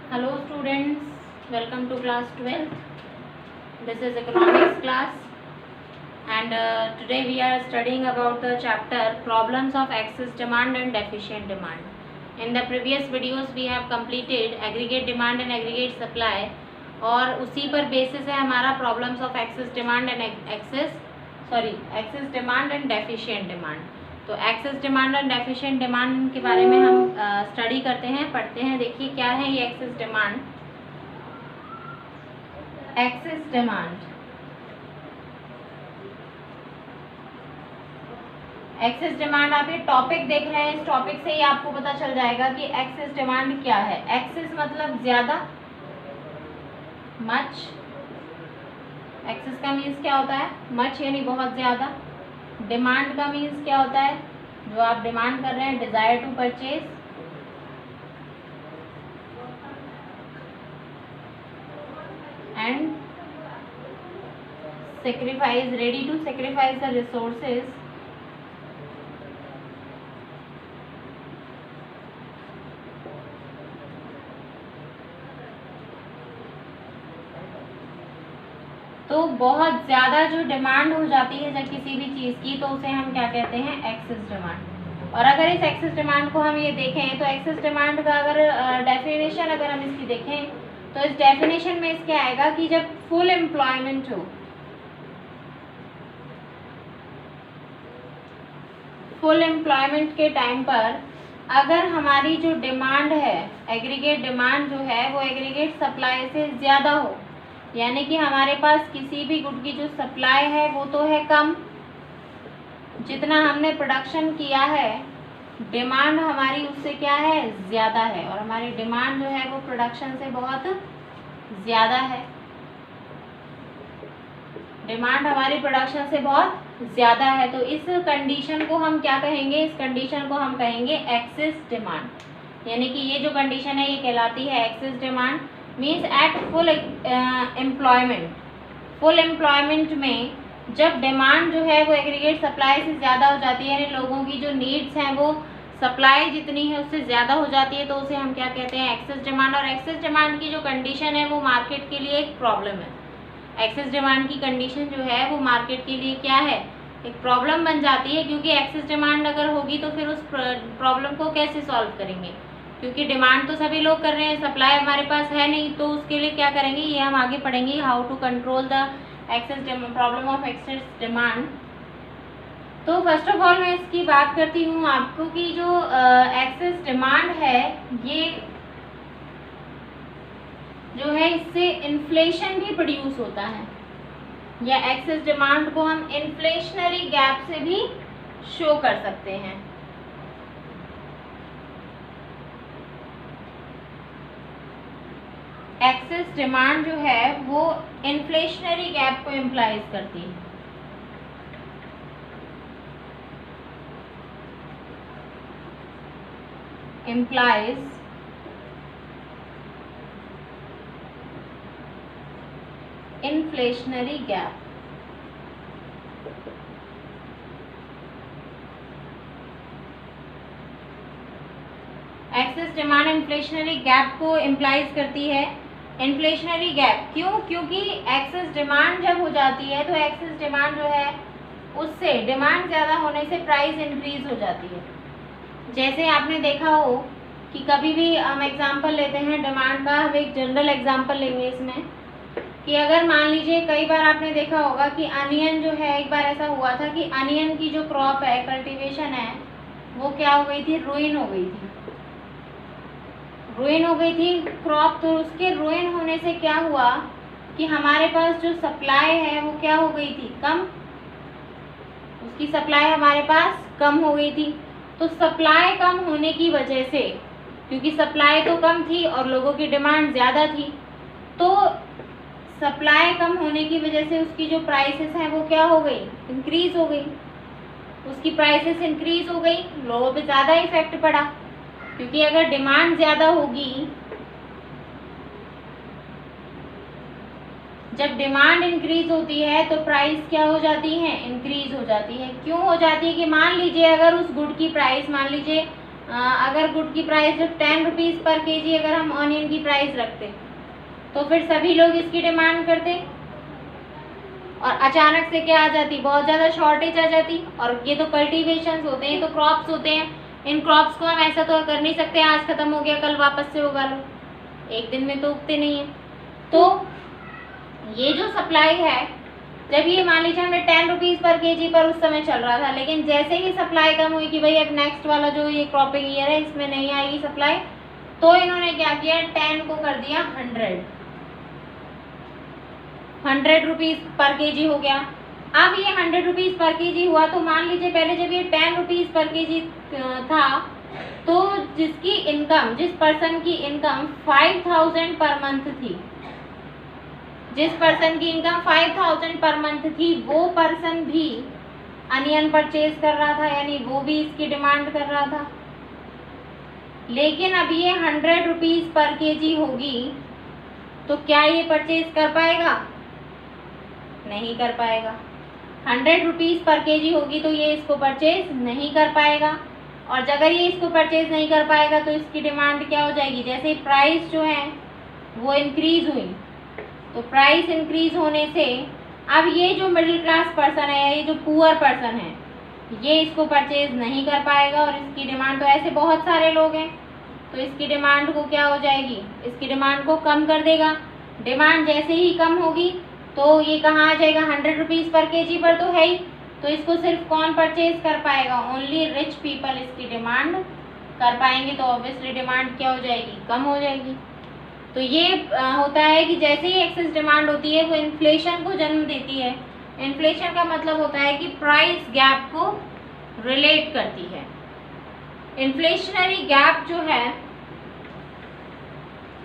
Hello students, welcome to class 12th. This is economics class and today we are studying about the chapter problems of excess demand and deficient demand. In the previous videos we have completed aggregate demand and aggregate supply और उसी पर basis है हमारा problems of excess demand and excess demand and deficient demand. तो excess demand और deficient demand के बारे में हम स्टडी करते हैं, पढ़ते हैं. देखिए क्या है ये एक्सेस डिमांड. एक्सेस डिमांड आप ये टॉपिक देख रहे हैं, इस टॉपिक से ही आपको पता चल जाएगा कि एक्सेस डिमांड क्या है. एक्सेस मतलब ज्यादा, मच. एक्सेस का मीन्स क्या होता है? मच यानी बहुत ज्यादा. डिमांड का मीन्स क्या होता है? जो आप डिमांड कर रहे हैं, desire to purchase. And sacrifice, ready to sacrifice the resources तो बहुत ज़्यादा जो डिमांड हो जाती है जब किसी भी चीज़ की, तो उसे हम क्या कहते हैं? Excess demand. और अगर इस एक्सेस डिमांड को हम ये देखें तो एक्सेस डिमांड का अगर डेफिनेशन अगर हम इसकी देखें तो इस डेफिनेशन में इसके आएगा कि जब फुल एम्प्लॉयमेंट हो, फुल एम्प्लॉयमेंट के टाइम पर अगर हमारी जो डिमांड है, एग्रीगेट डिमांड जो है वो एग्रीगेट सप्लाई से ज़्यादा हो, यानी कि हमारे पास किसी भी गुड की जो सप्लाई है वो तो है कम, जितना हमने प्रोडक्शन किया है डिमांड हमारी उससे क्या है? ज़्यादा है. और हमारी डिमांड जो है वो प्रोडक्शन से बहुत ज़्यादा है. डिमांड हमारी प्रोडक्शन से बहुत ज़्यादा है. तो इस कंडीशन को हम क्या कहेंगे? इस कंडीशन को हम कहेंगे एक्सेस डिमांड. यानी कि ये जो कंडीशन है ये कहलाती है excess demand. Means at full employment. Full employment में जब डिमांड जो है वो एग्रीगेट सप्लाई से ज़्यादा हो जाती है, यानी लोगों की जो नीड्स हैं वो सप्लाई जितनी है उससे ज़्यादा हो जाती है, तो उसे हम क्या कहते हैं? Excess demand. और एक्सेस डिमांड की जो कंडीशन है वो मार्केट के लिए एक प्रॉब्लम है. एक्सेस डिमांड की कंडीशन जो है वो मार्केट के लिए क्या है? एक प्रॉब्लम बन जाती है, क्योंकि एक्सेस डिमांड अगर होगी तो फिर उस प्रॉब्लम को कैसे सॉल्व करेंगे? क्योंकि डिमांड तो सभी लोग कर रहे हैं, सप्लाई हमारे पास है नहीं, तो उसके लिए क्या करेंगे ये हम आगे पढ़ेंगे. How to control the excess problem of excess demand. तो फर्स्ट ऑफ ऑल मैं इसकी बात करती हूँ आपको कि जो एक्सेस डिमांड है ये जो है इससे इन्फ्लेशन भी प्रोड्यूस होता है, या एक्सेस डिमांड को हम इन्फ्लेशनरी गैप से भी शो कर सकते हैं. एक्सेस डिमांड जो है वो इन्फ्लेशनरी गैप को इम्प्लाइज करती है. Implies inflationary gap. Excess demand inflationary gap को इम्प्लाइज करती है. इन्फ्लेशनरी गैप क्यों? क्योंकि एक्सेस डिमांड जब हो जाती है तो एक्सेस डिमांड जो है उससे डिमांड ज़्यादा होने से प्राइस इंक्रीज हो जाती है. जैसे आपने देखा हो कि कभी भी हम एग्जांपल लेते हैं डिमांड का, हम एक जनरल एग्जांपल लेंगे इसमें कि अगर मान लीजिए कई बार आपने देखा होगा कि अनियन जो है, एक बार ऐसा हुआ था कि अनियन की जो क्रॉप है, कल्टीवेशन है, वो क्या हो गई थी? रुइन हो गई थी. रुइन हो गई थी क्रॉप. तो उसके रुइन होने से क्या हुआ कि हमारे पास जो सप्लाई है वो क्या हो गई थी? कम. उसकी सप्लाई हमारे पास कम हो गई थी. तो सप्लाई कम होने की वजह से, क्योंकि सप्लाई तो कम थी और लोगों की डिमांड ज़्यादा थी, तो सप्लाई कम होने की वजह से उसकी जो प्राइसेस हैं वो क्या हो गई? इंक्रीज हो गई. उसकी प्राइसेस इंक्रीज हो गई, लोगों पे ज़्यादा इफेक्ट पड़ा, क्योंकि अगर डिमांड ज़्यादा होगी, जब डिमांड इंक्रीज होती है तो प्राइस क्या हो जाती है? इंक्रीज हो जाती है. क्यों हो जाती है? कि मान लीजिए अगर उस गुड की प्राइस मान लीजिए अगर गुड की प्राइस जब 10 रुपीज़ पर केजी अगर हम ऑनियन की प्राइस रखते तो फिर सभी लोग इसकी डिमांड करते और अचानक से क्या आ जाती, बहुत ज़्यादा शॉर्टेज आ जाती। और ये तो कल्टीवेशंस होते हैं, तो क्रॉप्स होते हैं, इन क्रॉप्स को हम ऐसा तो कर नहीं सकते आज ख़त्म हो गया कल वापस से उगा लो, एक दिन में तो उगते नहीं है। तो ये जो सप्लाई है, जब ये मान लीजिए हमने 10 रुपीज़ पर केजी पर उस समय चल रहा था, लेकिन जैसे ही सप्लाई कम हुई कि भाई अब नेक्स्ट वाला जो ये क्रॉपिंग ईयर है इसमें नहीं आएगी सप्लाई, तो इन्होंने क्या किया, 10 को कर दिया 100 रुपीज़ पर केजी हो गया। अब ये 100 रुपीज़ पर केजी हुआ, तो मान लीजिए पहले जब ये 10 रुपीज़ पर केजी था, तो जिसकी इनकम, जिस पर्सन की इनकम 5000 पर मंथ थी, जिस पर्सन की इनकम 5000 पर मंथ थी, वो पर्सन भी अनियन परचेज कर रहा था, यानी वो भी इसकी डिमांड कर रहा था। लेकिन अब ये 100 रुपीज़ पर केजी होगी, तो क्या ये परचेज कर पाएगा? नहीं कर पाएगा। 100 रुपीज़ पर केजी होगी तो ये इसको परचेज नहीं कर पाएगा, और अगर ये इसको परचेज नहीं कर पाएगा तो इसकी डिमांड क्या हो जाएगी, जैसे प्राइस जो है वो इंक्रीज़ हुई, तो प्राइस इंक्रीज़ होने से अब ये जो मिडिल क्लास पर्सन है, ये जो पुअर पर्सन है, ये इसको परचेज नहीं कर पाएगा, और इसकी डिमांड, तो ऐसे बहुत सारे लोग हैं, तो इसकी डिमांड को क्या हो जाएगी, इसकी डिमांड को कम कर देगा। डिमांड जैसे ही कम होगी तो ये कहाँ आ जाएगा, 100 रुपीज़ पर केजी पर तो है ही, तो इसको सिर्फ कौन परचेज कर पाएगा, ओनली रिच पीपल इसकी डिमांड कर पाएंगे, तो ऑब्वियसली डिमांड क्या हो जाएगी, कम हो जाएगी। तो ये होता है कि जैसे ही एक्सेस डिमांड होती है वो इन्फ्लेशन को जन्म देती है। इन्फ्लेशन का मतलब होता है कि प्राइस गैप को रिलेट करती है। इन्फ्लेशनरी गैप जो है,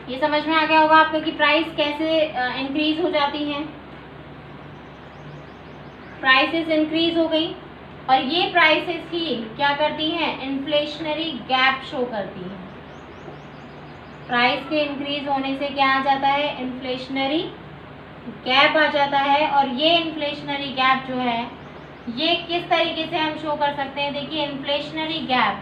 ये समझ में आ गया होगा आपको कि प्राइस कैसे इंक्रीज हो जाती हैं। प्राइसेस इंक्रीज हो गई और ये प्राइसेस ही क्या करती हैं, इन्फ्लेशनरी गैप शो करती हैं। प्राइस के इंक्रीज होने से क्या आ जाता है, इन्फ्लेशनरी गैप आ जाता है। और ये इन्फ्लेशनरी गैप जो है ये किस तरीके से हम शो कर सकते हैं, देखिए इन्फ्लेशनरी गैप,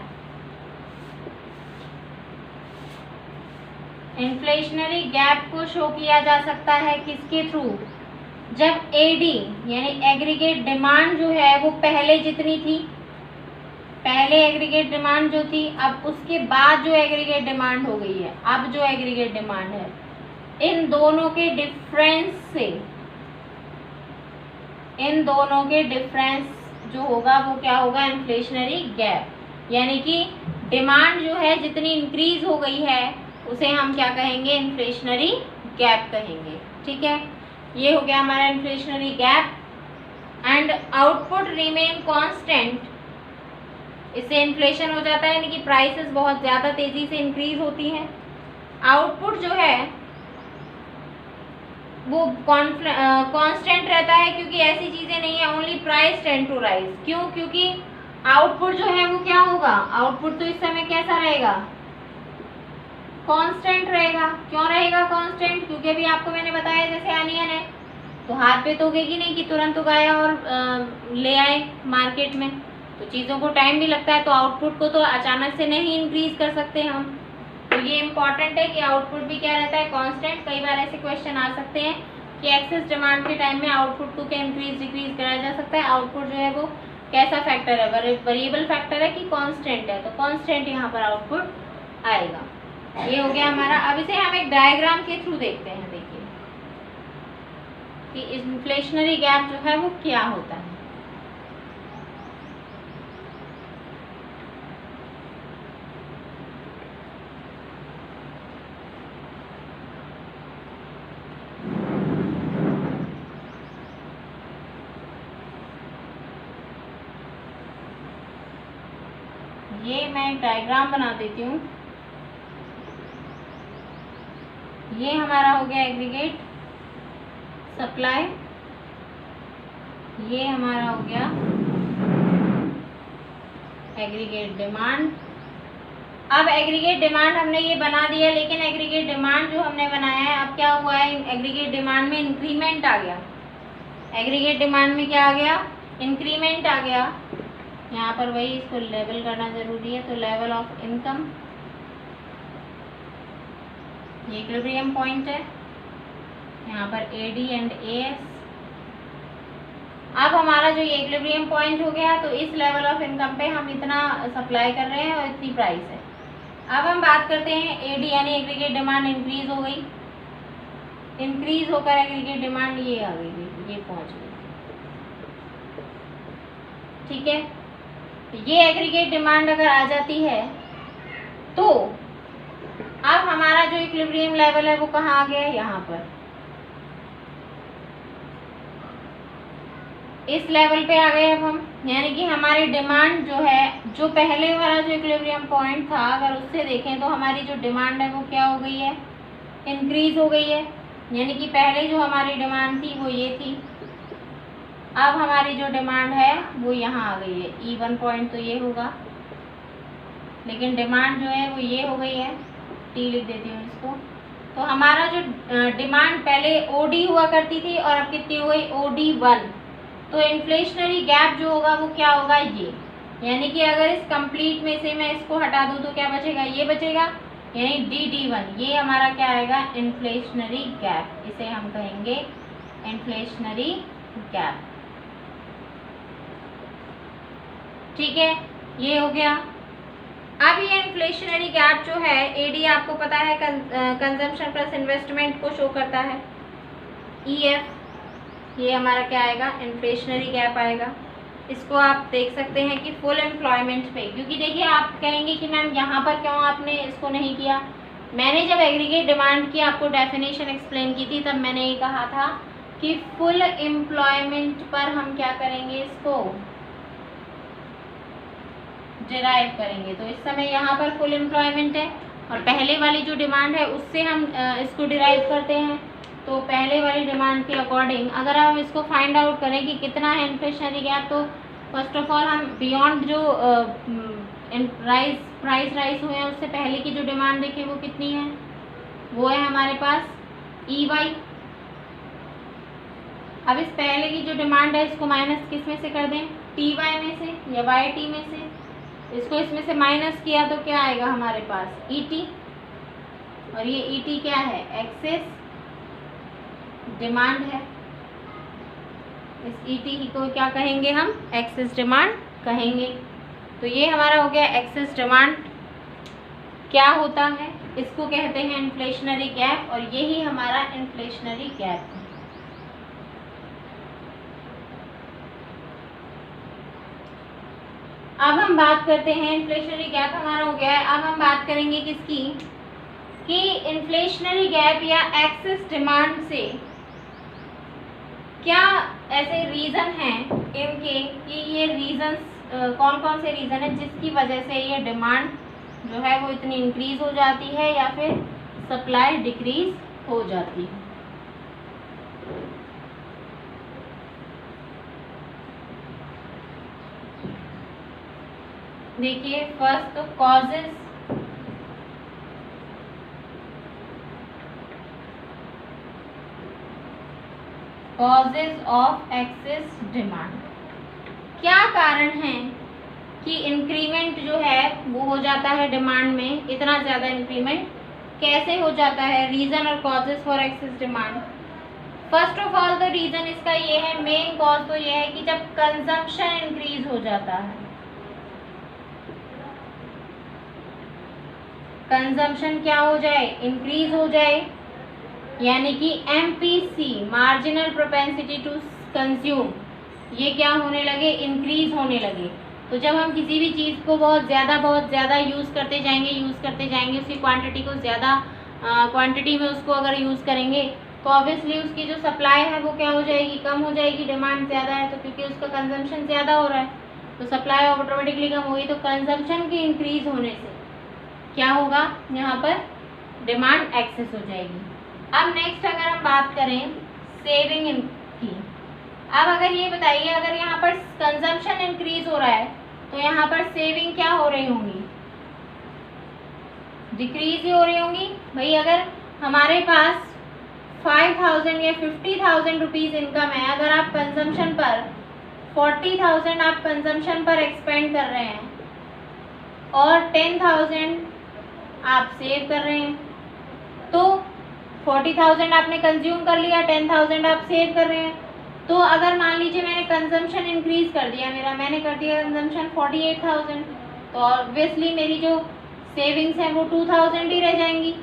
इन्फ्लेशनरी गैप को शो किया जा सकता है किसके थ्रू, जब एडी यानी एग्रीगेट डिमांड जो है वो पहले जितनी थी, पहले एग्रीगेट डिमांड जो थी, अब उसके बाद जो एग्रीगेट डिमांड हो गई है, अब जो एग्रीगेट डिमांड है, इन दोनों के डिफरेंस से, इन दोनों के डिफरेंस जो होगा वो क्या होगा, इन्फ्लेशनरी गैप। यानी कि डिमांड जो है जितनी इंक्रीज हो गई है उसे हम क्या कहेंगे, इन्फ्लेशनरी गैप कहेंगे। ठीक है, ये हो गया हमारा inflationary gap. And output remain constant, इससे इन्फ्लेशन हो जाता है, यानी कि प्राइसेस बहुत ज़्यादा तेज़ी से इंक्रीज होती हैं। आउटपुट जो है वो कांस्टेंट रहता है, क्योंकि ऐसी चीज़ें नहीं है only price tend to rise. क्यों, क्योंकि आउटपुट जो है वो क्या होगा, आउटपुट तो इस समय कैसा रहेगा, कांस्टेंट रहेगा। क्यों रहेगा कांस्टेंट, क्योंकि अभी आपको मैंने बताया जैसे अनियन है तो हाथ पे तो उगेगी नहीं कि तुरंत उगाया और ले आए मार्केट में, तो चीज़ों को टाइम भी लगता है, तो आउटपुट को तो अचानक से नहीं इंक्रीज कर सकते हम। तो ये इम्पॉर्टेंट है कि आउटपुट भी क्या रहता है, कांस्टेंट। कई बार ऐसे क्वेश्चन आ सकते हैं कि एक्सेस डिमांड के टाइम में आउटपुट को क्या इंक्रीज डिक्रीज कराया जा सकता है। आउटपुट जो है वो कैसा फैक्टर है, वेरिएबल फैक्टर है कि कांस्टेंट है, तो कांस्टेंट यहाँ पर आउटपुट आएगा। ये हो गया हमारा। अब इसे हम एक डायग्राम के थ्रू देखते हैं, देखिए कि इन्फ्लेशनरी गैप जो है वो क्या होता है। ये मैं एक डायग्राम बना देती हूँ। ये हमारा हो गया एग्रीगेट सप्लाई, ये हमारा हो गया एग्रीगेट डिमांड। अब एग्रीगेट डिमांड हमने ये बना दिया, लेकिन एग्रीगेट डिमांड जो हमने बनाया है अब क्या हुआ है, एग्रीगेट डिमांड में इंक्रीमेंट आ गया। एग्रीगेट डिमांड में क्या आ गया, इंक्रीमेंट आ गया। यहाँ पर वही इसको लेवल करना ज़रूरी है। तो लेवल ऑफ इनकम, ये इक्विलिब्रियम पॉइंट है, यहाँ पर AD एंड AS। अब हमारा जो ये इक्विलिब्रियम पॉइंट हो गया, तो इस लेवल ऑफ इनकम पे हम इतना सप्लाई कर रहे हैं और इतनी प्राइस है। अब हम बात करते हैं AD यानी एग्रीगेट डिमांड इंक्रीज हो गई, इंक्रीज होकर एग्रीगेट डिमांड ये आ गई, ये पहुंच गई, ठीक है। ये एग्रीगेट डिमांड अगर आ जाती है तो अब हमारा जो इक्विलिब्रियम लेवल है वो कहाँ आ गया है, यहाँ पर इस लेवल पे आ गए अब हम, यानी कि हमारी डिमांड जो है, जो पहले वाला जो इक्विलिब्रियम पॉइंट था अगर उससे देखें तो हमारी जो डिमांड है वो क्या हो गई है, इंक्रीज हो गई है। यानी कि पहले जो हमारी डिमांड थी वो ये थी, अब हमारी जो डिमांड है वो यहाँ आ गई है। E1 पॉइंट तो ये होगा, लेकिन डिमांड जो है वो ये हो गई है, T लिख देती हूँ इसको। तो हमारा जो डिमांड पहले OD हुआ करती थी और अब कितनी हो गई, OD1। तो इन्फ्लेशनरी गैप जो होगा वो क्या होगा, ये, यानी कि अगर इस कंप्लीट में से मैं इसको हटा दूँ तो क्या बचेगा, ये बचेगा, यानी DD1। ये हमारा क्या आएगा, इन्फ्लेशनरी गैप, इसे हम कहेंगे इन्फ्लेशनरी गैप, ठीक है। ये हो गया। अब ये इन्फ्लेशनरी गैप जो है AD आपको पता है कंजम्पशन प्लस इन्वेस्टमेंट को शो करता है। EF ये हमारा क्या आएगा, इन्फ्लेशनरी गैप आएगा। इसको आप देख सकते हैं कि फुल एम्प्लॉयमेंट पे, क्योंकि देखिए आप कहेंगे कि मैम यहाँ पर क्यों आपने इसको नहीं किया। मैंने जब एग्रीगेट डिमांड की आपको डेफिनेशन एक्सप्लेन की थी तब मैंने ये कहा था कि फुल एम्प्लॉयमेंट पर हम क्या करेंगे, इसको डिराइव करेंगे। तो इस समय यहाँ पर फुल एम्प्लॉयमेंट है और पहले वाली जो डिमांड है उससे हम इसको डिराइव करते हैं। तो पहले वाली डिमांड के अकॉर्डिंग अगर हम इसको फाइंड आउट करें कि कितना है इन्फ्लेशनरी गैप, तो फर्स्ट ऑफ ऑल हम बियॉन्ड जो प्राइस राइज हुए हैं उससे पहले की जो डिमांड देखें वो कितनी है, वो है हमारे पास EY। अब इस पहले की जो डिमांड है इसको माइनस किस में से कर दें, TY में से या YT में से। इसको इसमें से माइनस किया तो क्या आएगा हमारे पास, ET, और ये ET क्या है, एक्सेस डिमांड है। इस ET को क्या कहेंगे हम, एक्सेस डिमांड कहेंगे। तो ये हमारा हो गया एक्सेस डिमांड। क्या होता है, इसको कहते हैं इन्फ्लेशनरी गैप, और यही हमारा इन्फ्लेशनरी गैप है। अब हम बात करते हैं, इन्फ्लेशनरी गैप हमारा हो गया है। अब हम बात करेंगे किसकी, कि इन्फ्लेशनरी गैप या एक्सेस डिमांड से क्या ऐसे रीज़न हैं इनके, कि ये रीज़न्स कौन कौन से रीज़न है जिसकी वजह से ये डिमांड जो है वो इतनी इंक्रीज़ हो जाती है या फिर सप्लाई डिक्रीज़ हो जाती है। देखिए फर्स्ट तो causes, causes of excess demand. क्या कारण है कि इंक्रीमेंट जो है वो हो जाता है डिमांड में, इतना ज़्यादा इंक्रीमेंट कैसे हो जाता है, रीज़न और causes for excess demand. First of all the reason इसका ये है, मेन कॉज तो ये है कि जब कंजम्पशन इंक्रीज हो जाता है, कंजम्पशन क्या हो जाए, इंक्रीज हो जाए, यानी कि MPC marginal propensity to consume ये क्या होने लगे, इंक्रीज होने लगे। तो जब हम किसी भी चीज़ को बहुत ज़्यादा यूज़ करते जाएंगे उसकी क्वांटिटी को ज़्यादा क्वांटिटी में उसको अगर यूज़ करेंगे तो ऑब्वियसली उसकी जो सप्लाई है वो क्या हो जाएगी, कम हो जाएगी। डिमांड ज़्यादा है तो क्योंकि उसका कंजम्पशन ज़्यादा हो रहा है तो सप्लाई ऑटोमेटिकली कम होगी। तो कंजम्पशन के इंक्रीज होने से क्या होगा, यहाँ पर डिमांड एक्सेस हो जाएगी। अब नेक्स्ट अगर हम बात करें सेविंग की, अब अगर ये बताइए, अगर यहाँ पर कंजम्पशन इंक्रीज हो रहा है तो यहाँ पर सेविंग क्या हो रही होंगी, डिक्रीज ही हो रही होंगी। भाई अगर हमारे पास 5000 या 50,000 रुपीज़ इनकम है, अगर आप कंजम्पशन पर 40,000 आप कंजम्पशन पर एक्सपेंड कर रहे हैं और 10,000 आप सेव कर रहे हैं, तो 40,000 आपने कंज्यूम कर लिया, 10,000 आप सेव कर रहे हैं। तो अगर मान लीजिए मैंने कंजम्पशन इंक्रीज कर दिया, मैंने कर दिया कंजम्पशन 48,000, तो ऑब्वियसली मेरी जो सेविंग्स हैं वो 2,000 ही रह जाएंगी,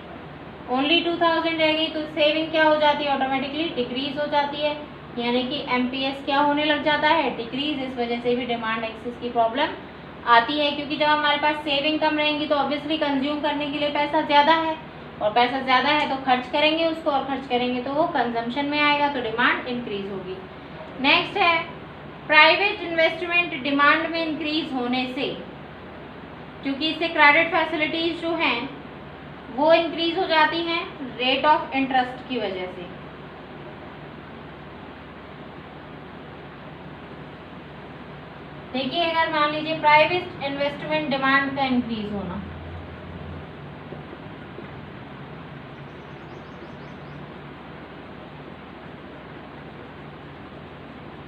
ओनली 2,000 रह गई। तो सेविंग क्या हो जाती है, ऑटोमेटिकली डिक्रीज हो जाती है, यानी कि एमपीएस क्या होने लग जाता है, डिक्रीज। इस वजह से भी डिमांड एक्सेस की प्रॉब्लम आती है, क्योंकि जब हमारे पास सेविंग कम रहेंगी तो ऑब्वियसली कंज्यूम करने के लिए पैसा ज़्यादा है, और पैसा ज़्यादा है तो खर्च करेंगे उसको, और खर्च करेंगे तो वो कंजम्पशन में आएगा, तो डिमांड इंक्रीज होगी। नेक्स्ट है प्राइवेट इन्वेस्टमेंट डिमांड में इंक्रीज होने से, क्योंकि इससे क्रेडिट फैसिलिटीज जो हैं वो इंक्रीज हो जाती हैं रेट ऑफ इंटरेस्ट की वजह से। देखिए, अगर मान लीजिए प्राइवेट इन्वेस्टमेंट डिमांड का इंक्रीज होना,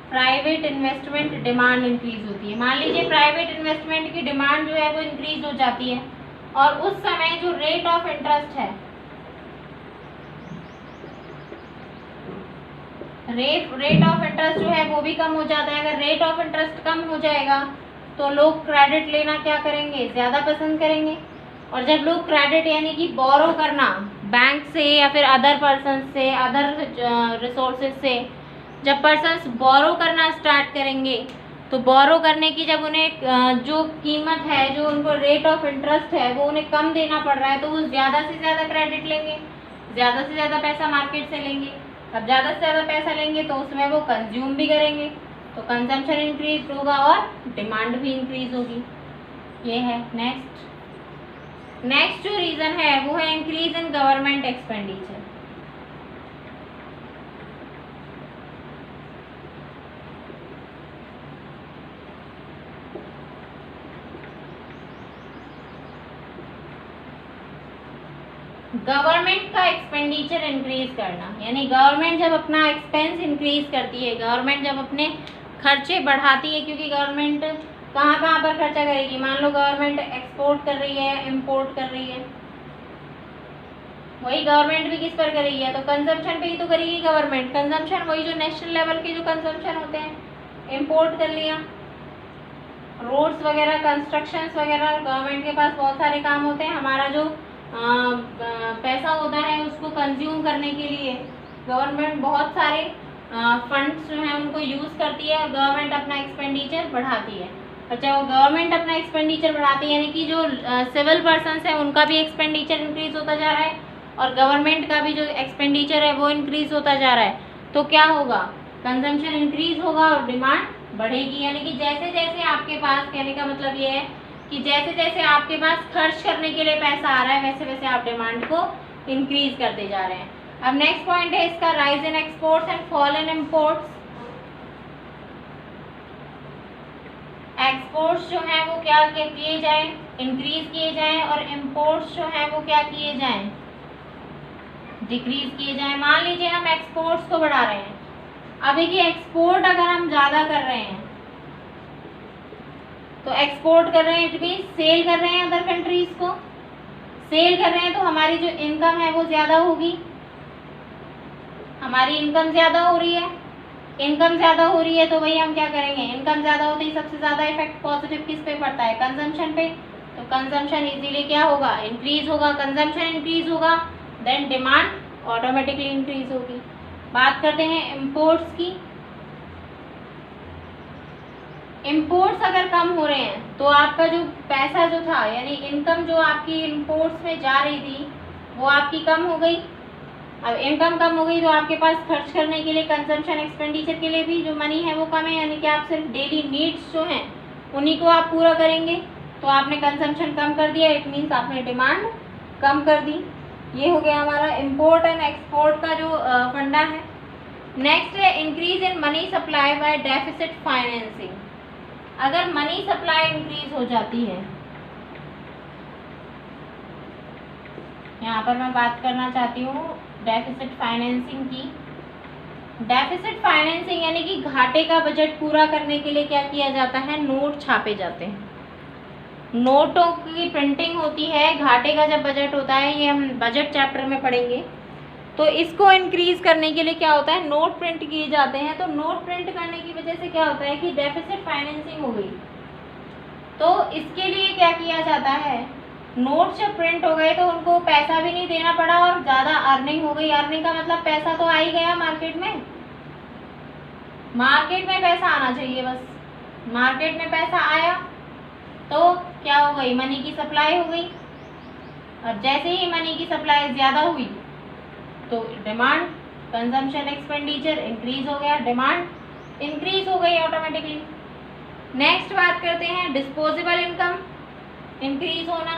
प्राइवेट इन्वेस्टमेंट डिमांड इंक्रीज होती है। मान लीजिए प्राइवेट इन्वेस्टमेंट की डिमांड जो है वो इंक्रीज हो जाती है, और उस समय जो रेट ऑफ इंटरेस्ट है, रेट ऑफ इंटरेस्ट जो है वो भी कम हो जाता है। अगर रेट ऑफ इंटरेस्ट कम हो जाएगा तो लोग क्रेडिट लेना क्या करेंगे, ज़्यादा पसंद करेंगे। और जब लोग क्रेडिट यानी कि बोरो करना बैंक से या फिर अदर पर्सन से, अदर रिसोर्सेज से, जब पर्सन्स बोरो करना स्टार्ट करेंगे, तो बोरो करने की जब उन्हें जो कीमत है, जो उनको रेट ऑफ इंटरेस्ट है वो उन्हें कम देना पड़ रहा है, तो वो ज़्यादा से ज़्यादा क्रेडिट लेंगे, ज़्यादा से ज़्यादा पैसा मार्केट से लेंगे। अब ज़्यादा से ज़्यादा पैसा लेंगे तो उसमें वो कंज्यूम भी करेंगे, तो कंजम्पशन इंक्रीज होगा और डिमांड भी इंक्रीज होगी। ये है नेक्स्ट जो रीज़न है वो है increase in government expenditure. Government का एक्सपेंडिचर इंक्रीज करना, यानी गवर्नमेंट जब अपना एक्सपेंस इंक्रीज करती है, गवर्नमेंट जब अपने खर्चे बढ़ाती है, क्योंकि गवर्नमेंट कहाँ कहाँ पर खर्चा करेगी। मान लो गवर्नमेंट एक्सपोर्ट कर रही है, इंपोर्ट कर रही है, वही गवर्नमेंट भी किस पर करेगी, है तो कंजम्पशन पे ही तो करेगी गवर्नमेंट। कंजम्पशन वही जो नेशनल लेवल के जो कंजम्पशन होते हैं, इंपोर्ट कर लिया, रोड्स वगैरह, कंस्ट्रक्शंस वगैरह, गवर्नमेंट के पास बहुत सारे काम होते हैं। हमारा जो पैसा होता है उसको कंज्यूम करने के लिए गवर्नमेंट बहुत सारे फंड्स जो हैं उनको यूज़ करती है, और गवर्नमेंट अपना एक्सपेंडिचर बढ़ाती है। और जब गवर्नमेंट अपना एक्सपेंडिचर बढ़ाती है, यानी कि जो सिविल पर्सनस हैं उनका भी एक्सपेंडिचर इंक्रीज होता जा रहा है, और गवर्नमेंट का भी जो एक्सपेंडिचर है वो इंक्रीज होता जा रहा है, तो क्या होगा, कंजम्पशन इंक्रीज होगा और डिमांड बढ़ेगी। यानी कि जैसे जैसे आपके पास, कहने का मतलब ये है कि जैसे जैसे आपके पास खर्च करने के लिए पैसा आ रहा है, वैसे वैसे आप डिमांड को इंक्रीज करते जा रहे हैं। अब नेक्स्ट पॉइंट है इसका, rise in exports and fall in imports. Exports जो हैं वो क्या किए जाएं, इंक्रीज किए जाएं, और इम्पोर्ट्स जो हैं वो क्या किए जाएं, डिक्रीज किए जाएं। मान लीजिए हम एक्सपोर्ट्स को बढ़ा रहे हैं, अब देखिए एक्सपोर्ट अगर हम ज़्यादा कर रहे हैं, तो एक्सपोर्ट कर रहे हैं इट मीन सेल कर रहे हैं अदर कंट्रीज को, सेल कर रहे हैं तो हमारी जो इनकम है वो ज़्यादा होगी, हमारी इनकम ज़्यादा हो रही है। इनकम ज़्यादा हो रही है तो वही हम क्या करेंगे, इनकम ज़्यादा होते ही सबसे ज़्यादा इफेक्ट पॉजिटिव किस पे पड़ता है, कंजम्पशन पे, तो कंजम्पशन इजीली क्या होगा, इंक्रीज होगा। कंजम्पशन इंक्रीज होगा देन डिमांड ऑटोमेटिकली इंक्रीज होगी। बात करते हैं इम्पोर्ट्स की। इम्पोर्ट्स अगर कम हो रहे हैं तो आपका जो पैसा जो था, यानी इनकम जो आपकी इम्पोर्ट्स में जा रही थी वो आपकी कम हो गई। अब इनकम कम हो गई तो आपके पास खर्च करने के लिए, कंजम्पशन एक्सपेंडिचर के लिए भी जो मनी है वो कम है, यानी कि आप सिर्फ डेली नीड्स जो हैं उन्हीं को आप पूरा करेंगे, तो आपने कंजम्पशन कम कर दिया, इट मीन्स आपने डिमांड कम कर दी। ये हो गया हमारा इम्पोर्ट एंड एक्सपोर्ट का जो फंडा है। नेक्स्ट है increase in money supply bye deficit financing. अगर मनी सप्लाई इंक्रीज हो जाती है, यहाँ पर मैं बात करना चाहती हूँ डेफिसिट फाइनेंसिंग की। डेफिसिट फाइनेंसिंग यानी कि घाटे का बजट पूरा करने के लिए क्या किया जाता है, नोट छापे जाते हैं। नोटों की प्रिंटिंग होती है, घाटे का जब बजट होता है, ये हम बजट चैप्टर में पढ़ेंगे। तो इसको इंक्रीज करने के लिए क्या होता है, नोट प्रिंट किए जाते हैं। तो नोट प्रिंट करने की वजह से क्या होता है कि डेफिसिट फाइनेंसिंग हो गई। तो इसके लिए क्या किया जाता है, नोट जब प्रिंट हो गए तो उनको पैसा भी नहीं देना पड़ा और ज़्यादा अर्निंग हो गई। अर्निंग का मतलब पैसा तो आ ही गया मार्केट में। मार्केट में पैसा आना चाहिए बस। मार्केट में पैसा आया तो क्या हो गई, मनी की सप्लाई हो गई। और जैसे ही मनी की सप्लाई ज़्यादा हुई तो डिमांड, कंजम्पशन एक्सपेंडिचर इंक्रीज हो गया, डिमांड इंक्रीज हो गई ऑटोमेटिकली। नेक्स्ट बात करते हैं डिस्पोजेबल इनकम इंक्रीज होना।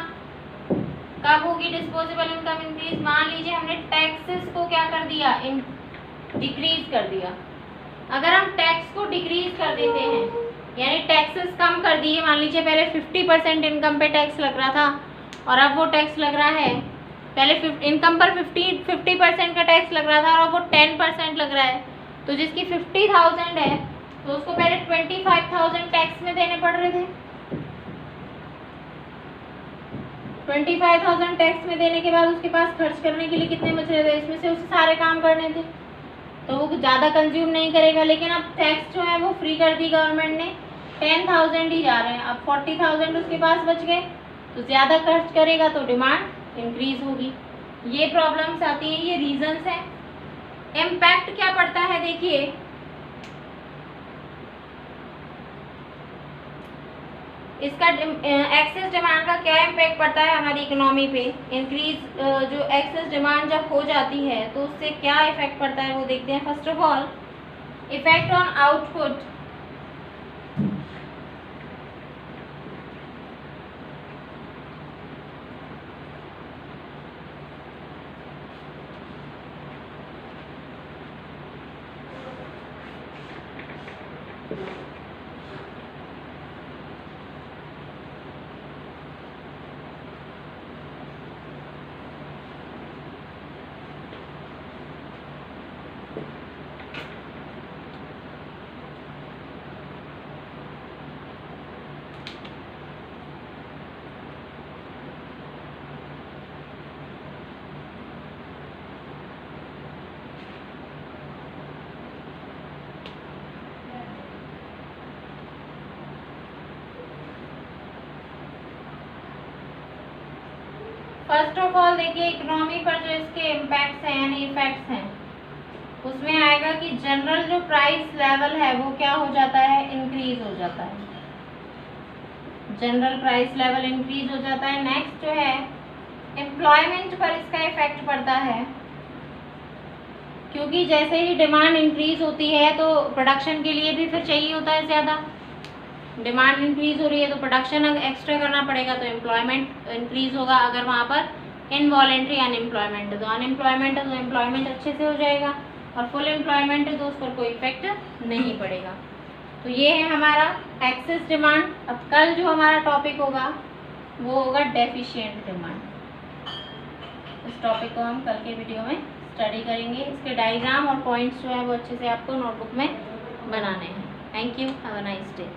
कब होगी डिस्पोजेबल इनकम इंक्रीज, मान लीजिए हमने टैक्सेस को क्या कर दिया, डिक्रीज कर दिया। अगर हम टैक्स को डिक्रीज कर देते हैं यानी टैक्सेस कम कर दिए, मान लीजिए पहले 50% इनकम पे टैक्स लग रहा था और अब वो टैक्स लग रहा है, पहले इनकम पर 50% का टैक्स लग रहा था और अब वो 10% लग रहा है। तो जिसकी 50,000 है तो उसको पहले 25,000 टैक्स में देने पड़ रहे थे। 25,000 टैक्स में देने के बाद उसके पास खर्च करने के लिए कितने बच रहे थे, इसमें से उसे सारे काम करने थे तो वो ज़्यादा कंज्यूम नहीं करेगा। लेकिन अब टैक्स जो है वो फ्री कर दी गवर्नमेंट ने, 10,000 ही जा रहे हैं, अब 40,000 उसके पास बच गए तो ज़्यादा खर्च करेगा तो डिमांड इंक्रीज होगी। ये प्रॉब्लम्स आती हैं, ये रीजंस हैं। इम्पैक्ट क्या पड़ता है, देखिए इसका एक्सेस डिमांड का क्या इम्पैक्ट पड़ता है हमारी इकोनॉमी पे। इंक्रीज जो एक्सेस डिमांड जब हो जाती है तो उससे क्या इफेक्ट पड़ता है वो देखते हैं। First of all effect on output. First of all देखिए इकोनॉमी पर जो इसके इम्पैक्ट्स हैं यानी इफेक्ट्स हैं उसमें आएगा कि जनरल जो प्राइस लेवल है वो क्या हो जाता है, इंक्रीज हो जाता है। जनरल प्राइस लेवल इंक्रीज हो जाता है। नेक्स्ट जो है एम्प्लॉयमेंट पर इसका इफेक्ट पड़ता है, क्योंकि जैसे ही डिमांड इंक्रीज होती है तो प्रोडक्शन के लिए भी फिर चाहिए होता है ज़्यादा। डिमांड इंक्रीज हो रही है तो प्रोडक्शन एक्स्ट्रा करना पड़ेगा तो एम्प्लॉयमेंट इंक्रीज होगा। अगर वहाँ पर इनवॉलेंट्री अनएम्प्लॉयमेंट है तो अनएम्प्लॉयमेंट है तो एम्प्लॉयमेंट अच्छे से हो जाएगा, और फुल एम्प्लॉयमेंट है तो उस पर कोई इफेक्ट नहीं पड़ेगा। तो ये है हमारा एक्सेस डिमांड। अब कल जो हमारा टॉपिक होगा वो होगा डेफिशिएंट डिमांड। इस टॉपिक को हम कल के वीडियो में स्टडी करेंगे। इसके डायग्राम और पॉइंट्स जो है वो अच्छे से आपको नोटबुक में बनाने हैं। Thank you, have a nice day.